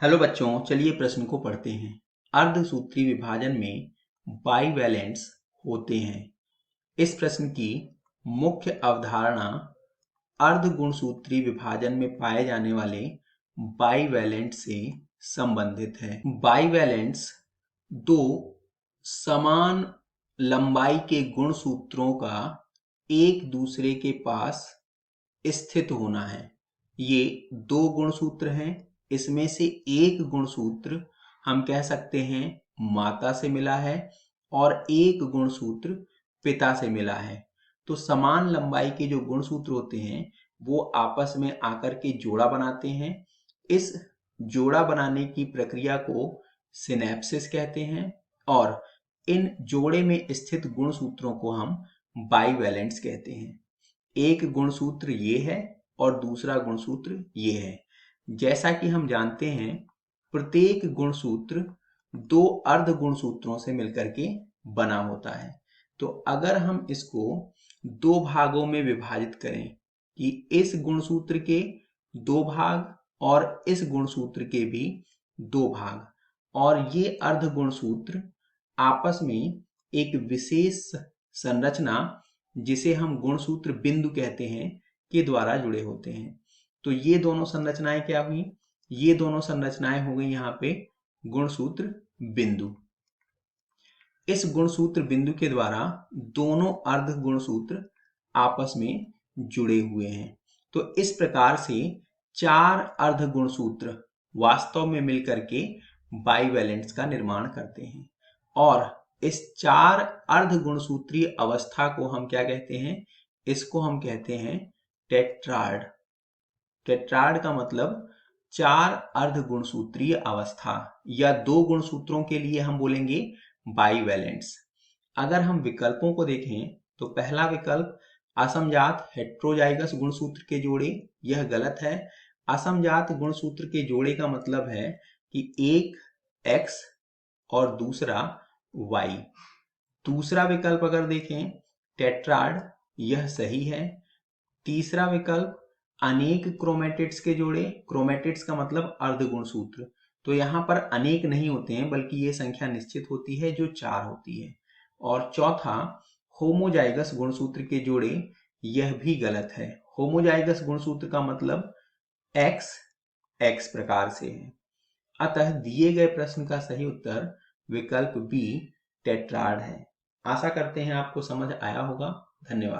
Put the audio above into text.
Hello बच्चों, चलिए प्रश्न को पढ़ते हैं। अर्धसूत्री विभाजन में बाइवैलेंट्स होते हैं। इस प्रश्न की मुख्य अवधारणा अर्धगुणसूत्री विभाजन में पाए जाने वाले बाइवैलेंट से संबंधित है। बाइवैलेंट्स दो समान लंबाई के गुणसूत्रों का एक दूसरे के पास स्थित होना है। ये दो गुणसूत्र हैं। इसमें से एक गुणसूत्र हम कह सकते हैं माता से मिला है और एक गुणसूत्र पिता से मिला है। तो समान लंबाई के जो गुणसूत्र होते हैं वो आपस में आकर के जोड़ा बनाते हैं। इस जोड़ा बनाने की प्रक्रिया को सिनैप्सिस कहते हैं और इन जोड़े में स्थित गुणसूत्रों को हम बाइवैलेंट्स कहते हैं। एक गुणसूत्र ये है और दूसरा गुणसूत्र ये है। जैसा कि हम जानते हैं, प्रत्येक गुणसूत्र दो अर्ध गुणसूत्रों से मिलकर के बना होता है। तो अगर हम इसको दो भागों में विभाजित करें कि इस गुणसूत्र के दो भाग और इस गुणसूत्र के भी दो भाग, और ये अर्ध गुणसूत्र आपस में एक विशेष संरचना जिसे हम गुणसूत्र बिंदु कहते हैं के द्वारा जुड़े होते हैं। तो ये दोनों संरचनाएं क्या हुई? ये दोनों संरचनाएं हो गई यहाँ पे गुणसूत्र बिंदु। इस गुणसूत्र बिंदु के द्वारा दोनों अर्ध गुणसूत्र आपस में जुड़े हुए हैं। तो इस प्रकार से चार अर्ध गुणसूत्र वास्तव में मिलकर के बाइवैलेंट्स का निर्माण करते हैं और इस चार अर्ध गुणसूत्रीय अवस्था को हम क्या कहते हैं? इसको हम कहते हैं टेट्राड। टेट्राड का मतलब चार अर्ध गुणसूत्रीय अवस्था, या दो गुणसूत्रों के लिए हम बोलेंगे बाइवैलेंट्स। अगर हम विकल्पों को देखें तो पहला विकल्प असमजात हेट्रोजाइगस गुणसूत्र के जोड़े, यह गलत है। असमजात गुणसूत्र के जोड़े का मतलब है कि एक X और दूसरा Y। दूसरा विकल्प अगर देखें टेट्राड, यह सही है। तीसरा विकल्प अनेक क्रोमेटिड्स के जोड़े, क्रोमेटिड्स का मतलब अर्ध गुणसूत्र, तो यहाँ पर अनेक नहीं होते हैं बल्कि ये संख्या निश्चित होती है जो चार होती है। और चौथा होमोजाइगस गुणसूत्र के जोड़े, यह भी गलत है। होमोजाइगस गुणसूत्र का मतलब X प्रकार से है। अतः दिए गए प्रश्न का सही उत्तर विकल्प बी टेट्राड है। आशा करते हैं आपको समझ आया होगा। धन्यवाद।